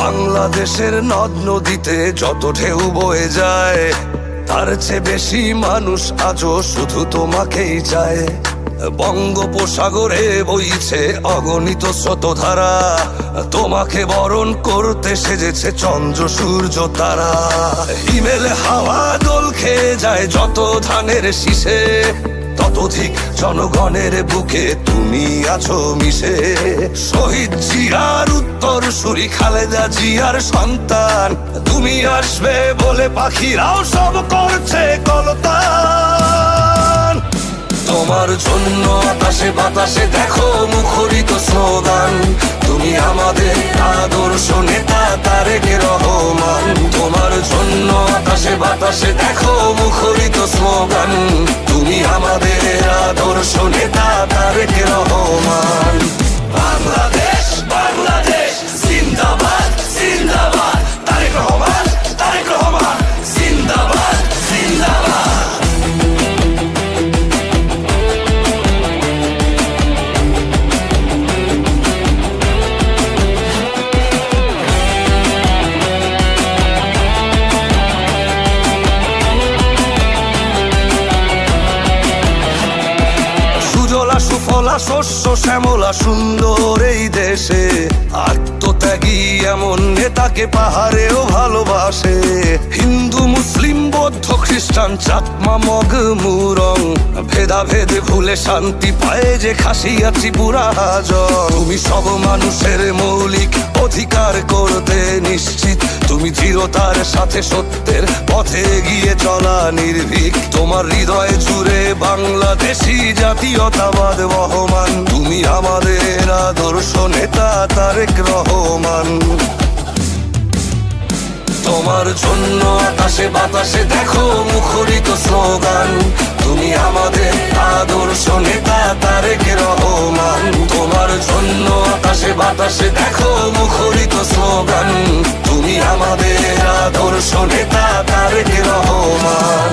বাংলাদেশের নদ নদীতে যত ঢেউ বয়ে যায়, তার চেয়ে বেশি মানুষ আজও শুধু তোমাকেই চায়। বঙ্গোপসাগরে বইছে অগণিত স্রোতধারা, তোমাকে বরণ করতে সেজেছে চন্দ্র সূর্য তারা। হিমেল হাওয়া দোল খেয়ে যায় যত ধানের শীষে, ততোধিক জনগণের বুকে তুমি আছো মিশে। শহীদ জিয়ার উত্তর সুরি খালেদা জিয়ার সন্তান, তুমি আসবে বলে পাখিরাও সব করছে কলতান। তোমার জন্য আকাশে বাতাসে দেখো মুখরিত স্লোগান, তুমি আমাদের আদর্শ নেতা তারেক রহমান। তোমার জন্য আকাশে বাতাসে দেখো মুখরিত স্লোগান, তুমি আমাদের আদর্শ নেতা তারেক রহমান। বাংলাদেশ বাংলাদেশ জিন্দাবাদ জিন্দাবাদ, তারেক রহমান তারেক রহমান জিন্দাবাদ জিন্দাবাদ। সুফলা শস্য শ্যামলা সুন্দর এই দেশে, আত্মত্যাগী এমন নেতাকে পাহাড়েও ভালোবাসে। হিন্দু মুসলিম বৌদ্ধ খ্রিস্টান চাকমা মগ মুরং, ভেদাভেদে ভুলে শান্তি পায় যে খাসিয়া ত্রিপুরা হাজং। তুমি সব মানুষের মৌলিক অধিকার করতে নিশ্চিত, তুমি দৃঢ়তার সাথে সত্যের পথে গিয়ে চলা নির্ভীক। তোমার হৃদয় জুড়ে বাংলাদেশি জাতীয়তাবাদ বহমান, তুমি আমাদের আদর্শ নেতা তারেক রহমান। তোমার জন্য আকাশে বাতাসে দেখো মুখরিত স্লোগান, তুমি আমাদের আদর্শ নেতা তারেক রহমান। তোমার জন্য আকাশে বাতাসে দেখো মুখরিত স্লোগান, তুমি আমাদের আদর্শ নেতা তারেক রহমান।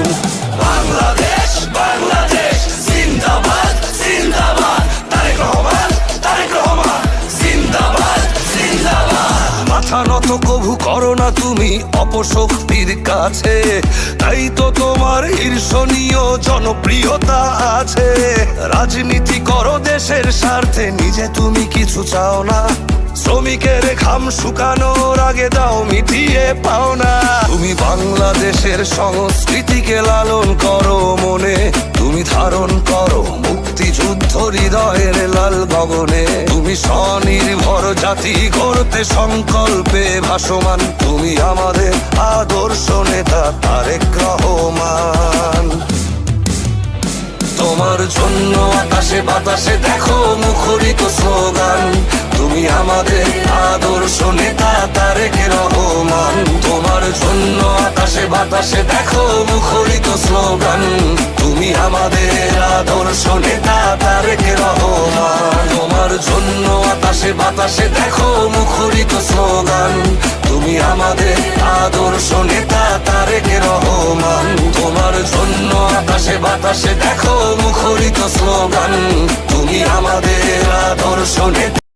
বাংলাদেশ বাংলাদেশ জিন্দাবাদ জিন্দাবাদ, তারেক রহমান তারেক রহমান জিন্দাবাদ জিন্দাবাদ। মাথা নত কভু করো না তুমি অপশক্তির কাছে, তাই তো তোমার ঈর্ষণীয় জনপ্রিয়তা আছে। রাজনীতি করো দেশের স্বার্থে, নিজে তুমি কিছু চাও না। শ্রমিকের ঘাম শুকানোর আগে দাও মিটিয়ে পাও না। তুমি বাংলাদেশের সংস্কৃতিকে লালন করো মনে, তুমি ধারণ করো মুক্তিযুদ্ধ হৃদয়ের লাল গগনে। তুমি স্বনির্ভর জাতি গড়তে সংকল্পে ভাসমান, তুমি আমাদের আদর্শ নেতা তারেক রহমান। তোমার জন্য আকাশে বাতাসে দেখো মুখরিত স্লোগান, তুমি আমাদের আদর্শ নেতা তারেক রহমান। তোমার জন্য আকাশে বাতাসে দেখো মুখরিত স্লোগান, তুমি আমাদের আদর্শ নেতা তারেক রহমান। তোমার জন্য আকাশে বাতাসে দেখো মুখরিত স্লোগান, তুমি আমাদের আদর্শ নেতা তারেক রহমান। তোমার জন্য আকাশে বাতাসে দেখো মুখরিত স্লোগান, তুমি আমাদের আদর্শ নেতা